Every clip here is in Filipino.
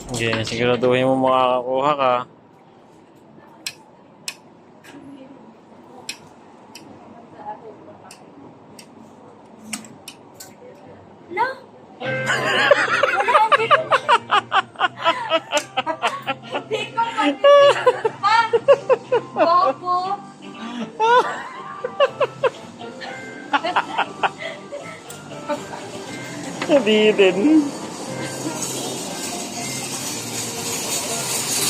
Okay, siguraduhin mo makakakuha ka. No? Hindi ko matitigan pa. Bobo. Hindi din.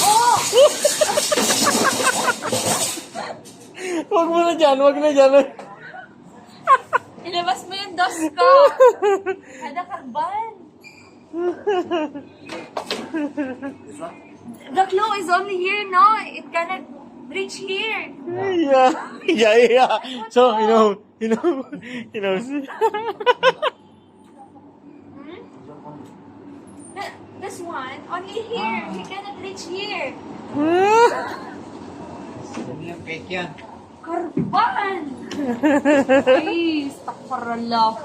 Oh! Huwag mo na dyan, huwag na dyan. Ilabas mo yung dos ko. Ada karban. The claw is only here, no? It cannot reach here. Yeah. So, he knows. This one, only here. He cannot reach here. Hindi yung fake yan. Karban! Ay, stakparala.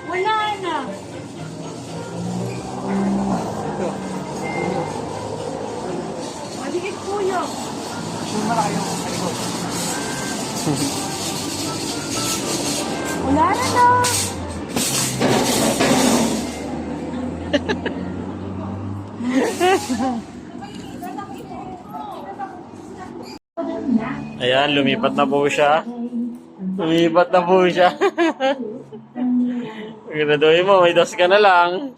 Wala na. Ito. Maligit kuya. Sure malaki yung kalikot. Wala na na. Ayan, lumipat na po siya. Graduhin mo, may dos ka na lang.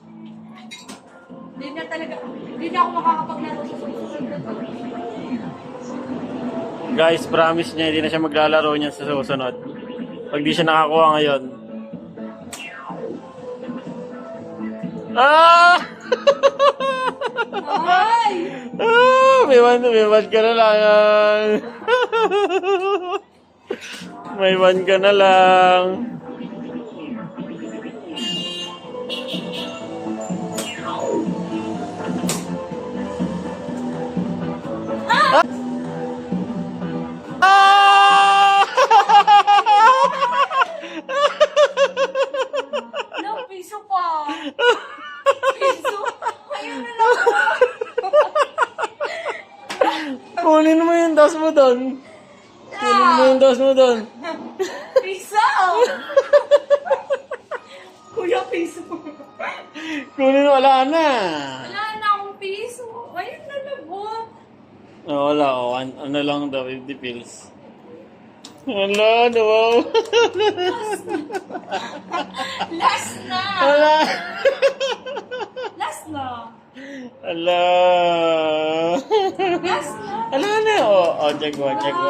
Hindi na talaga. Hindi na ako makakapaglaro sa susunod. Guys, promise niya, hindi na siya maglalaro niya sa susunod. Pag di siya nakakuha ngayon. Ah! Ay! May one ka na lang. May one ka na lang. Ah! Ilang piso pa. Piso? Ayun na lang. Kunin mo yung dos mo doon. Kunin mo yung dos mo doon. Piso! Kuya, piso. Kunin mo, wala na. Wala na akong piso. Ayun na lang po. Oh, wala, oh. Ano lang daw, 50 pills. Wala, wow. Last na. Wala. Last na. Wala. Last na. Wala na, oh. Check mo. Check mo.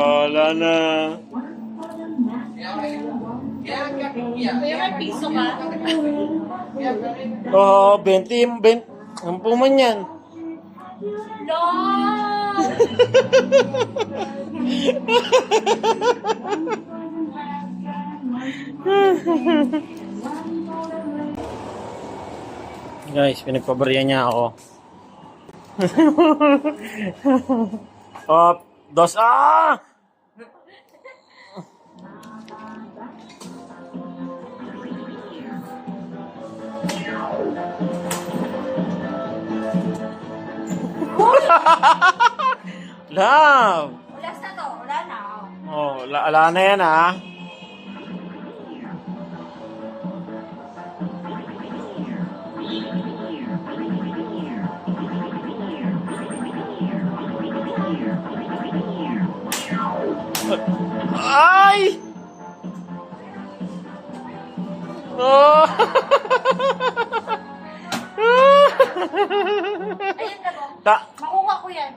Wala na. Kuya, may piso ka? Oh, 20. Ang puman yan. No! Guys, pinagpabarya niya ako. Oh, dos. Ah! Love! Last na to. Wala na. Oh, ala na yan ah. Ay! Oh! Ayun na to. Ta Makuha ko yan.